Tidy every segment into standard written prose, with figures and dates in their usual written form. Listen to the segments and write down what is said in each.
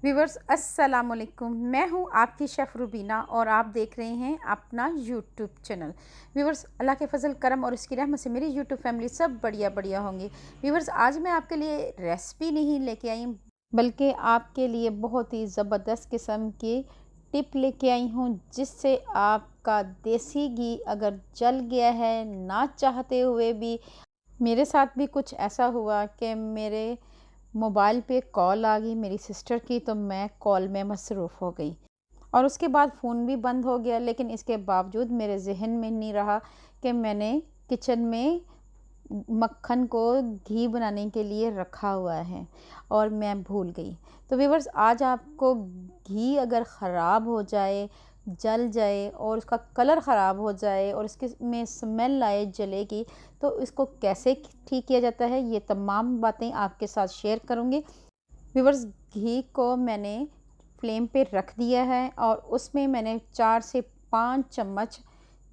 Viewers अस्सलाम वालेकुम। मैं हूं आपकी शेफ़ रुबीना और आप देख रहे हैं अपना यूट्यूब चैनल। व्यूवर्स, अल्लाह के फजल करम और उसकी रहमत से मेरी यूट्यूब फैमिली सब बढ़िया बढ़िया होंगे। व्यूवर्स, आज मैं आपके लिए रेसिपी नहीं लेके आई, बल्कि आपके लिए बहुत ही ज़बरदस्त किस्म की टिप लेके आई हूँ, जिससे आपका देसी घी अगर जल गया है ना चाहते हुए भी। मेरे साथ भी कुछ ऐसा हुआ कि मेरे मोबाइल पे कॉल आ गई मेरी सिस्टर की, तो मैं कॉल में मसरूफ़ हो गई और उसके बाद फ़ोन भी बंद हो गया। लेकिन इसके बावजूद मेरे ज़हन में नहीं रहा कि मैंने किचन में मक्खन को घी बनाने के लिए रखा हुआ है और मैं भूल गई। तो व्यूअर्स, आज आपको घी अगर ख़राब हो जाए, जल जाए और उसका कलर ख़राब हो जाए और इसके में स्मेल आए जले की, तो इसको कैसे ठीक किया जाता है, ये तमाम बातें आपके साथ शेयर करूँगी। व्यूअर्स, घी को मैंने फ्लेम पे रख दिया है और उसमें मैंने 4 से 5 चम्मच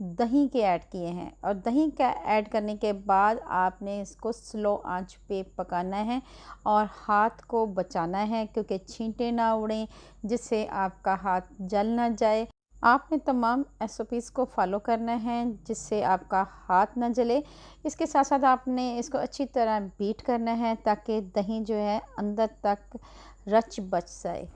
दही के ऐड किए हैं और दही का ऐड करने के बाद आपने इसको स्लो आंच पे पकाना है और हाथ को बचाना है, क्योंकि छींटे ना उड़ें, जिससे आपका हाथ जल ना जाए। आपने तमाम एसओपीज़ को फॉलो करना है जिससे आपका हाथ ना जले। इसके साथ साथ आपने इसको अच्छी तरह बीट करना है ताकि दही जो है अंदर तक रच बच जाए।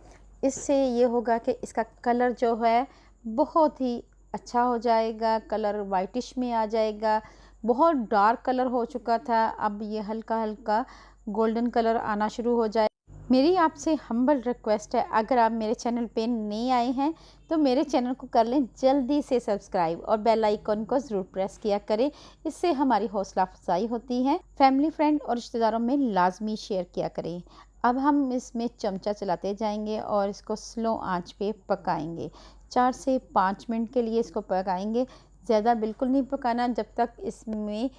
इससे ये होगा कि इसका कलर जो है बहुत ही अच्छा हो जाएगा, कलर वाइटिश में आ जाएगा। बहुत डार्क कलर हो चुका था, अब ये हल्का हल्का गोल्डन कलर आना शुरू हो जाए। मेरी आपसे हम्बल रिक्वेस्ट है, अगर आप मेरे चैनल पे नए आए हैं तो मेरे चैनल को कर लें जल्दी से सब्सक्राइब और बेल आइकन को ज़रूर प्रेस किया करें। इससे हमारी हौसला अफजाई होती है। फैमिली, फ्रेंड और रिश्तेदारों में लाजमी शेयर किया करें। अब हम इसमें चमचा चलाते जाएंगे और इसको स्लो आंच पे पकाएंगे। 4 से 5 मिनट के लिए इसको पकाएंगे। ज़्यादा बिल्कुल नहीं पकाना जब तक इसमें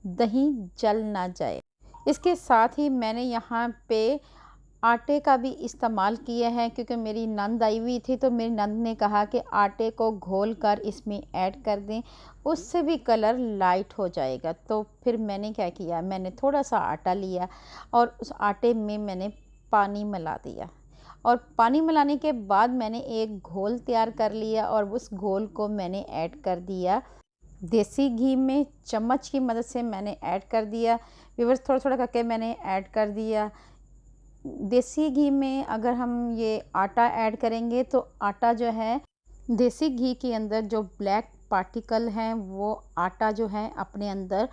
दही जल ना जाए। इसके साथ ही मैंने यहाँ पे आटे का भी इस्तेमाल किया है, क्योंकि मेरी नंद आई हुई थी, तो मेरी नंद ने कहा कि आटे को घोल कर इसमें ऐड कर दें, उससे भी कलर लाइट हो जाएगा। तो फिर मैंने क्या किया, मैंने थोड़ा सा आटा लिया और उस आटे में मैंने पानी मिला दिया और पानी मिलाने के बाद मैंने एक घोल तैयार कर लिया और उस घोल को मैंने ऐड कर दिया देसी घी में। चम्मच की मदद से मैंने ऐड कर दिया। व्यूअर्स, थोड़ा थोड़ा करके मैंने ऐड कर दिया। देसी घी में अगर हम ये आटा ऐड करेंगे तो आटा जो है, देसी घी के अंदर जो ब्लैक पार्टिकल हैं वो आटा जो है अपने अंदर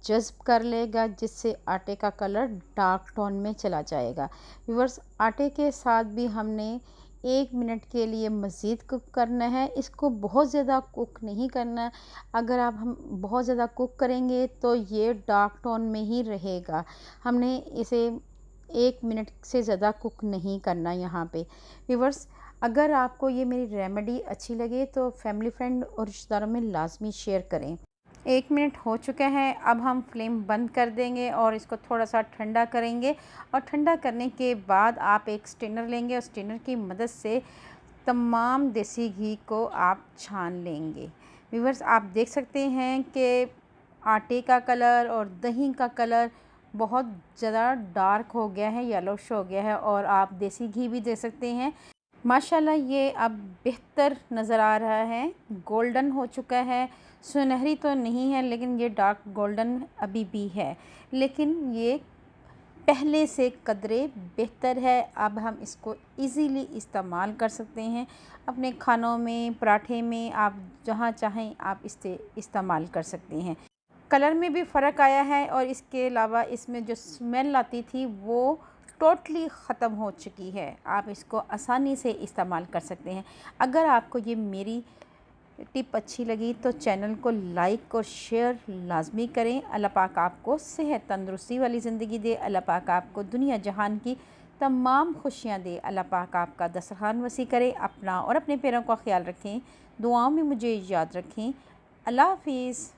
जज़्ब कर लेगा, जिससे आटे का कलर डार्क टोन में चला जाएगा। व्यूअर्स, आटे के साथ भी हमने 1 मिनट के लिए मज़ीद कुक करना है। इसको बहुत ज़्यादा कुक नहीं करना। अगर हम बहुत ज़्यादा कुक करेंगे तो ये डार्क टोन में ही रहेगा। हमने इसे 1 मिनट से ज़्यादा कुक नहीं करना यहाँ पे। व्यूअर्स, अगर आपको ये मेरी रेमेडी अच्छी लगे तो फैमिली, फ्रेंड और रिश्तेदारों में लाजमी शेयर करें। 1 मिनट हो चुका है, अब हम फ्लेम बंद कर देंगे और इसको थोड़ा सा ठंडा करेंगे और ठंडा करने के बाद आप एक स्ट्रेनर लेंगे और स्ट्रेनर की मदद से तमाम देसी घी को आप छान लेंगे। व्यूअर्स, आप देख सकते हैं कि आटे का कलर और दही का कलर बहुत ज़्यादा डार्क हो गया है, येलोश हो गया है और आप देसी घी भी देख सकते हैं। माशाल्लाह ये अब बेहतर नज़र आ रहा है, गोल्डन हो चुका है। सुनहरी तो नहीं है, लेकिन ये डार्क गोल्डन अभी भी है, लेकिन ये पहले से कदरे बेहतर है। अब हम इसको इजीली इस्तेमाल कर सकते हैं अपने खानों में, पराठे में, आप जहाँ चाहें आप इससे इस्तेमाल कर सकते हैं। कलर में भी फ़र्क आया है और इसके अलावा इसमें जो स्मेल आती थी वो टोटली ख़त्म हो चुकी है। आप इसको आसानी से इस्तेमाल कर सकते हैं। अगर आपको ये मेरी टिप अच्छी लगी तो चैनल को लाइक और शेयर लाजमी करें। अल्लाह पाक आपको सेहत तंदुरुस्ती वाली ज़िंदगी दे। अल्लाह पाक आपको दुनिया जहान की तमाम खुशियाँ दे। अल्लाह पाक आपका दस्तरखान वसी करे। अपना और अपने पैरों का ख्याल रखें, दुआओं में मुझे याद रखें। अल्लाह हाफिज़।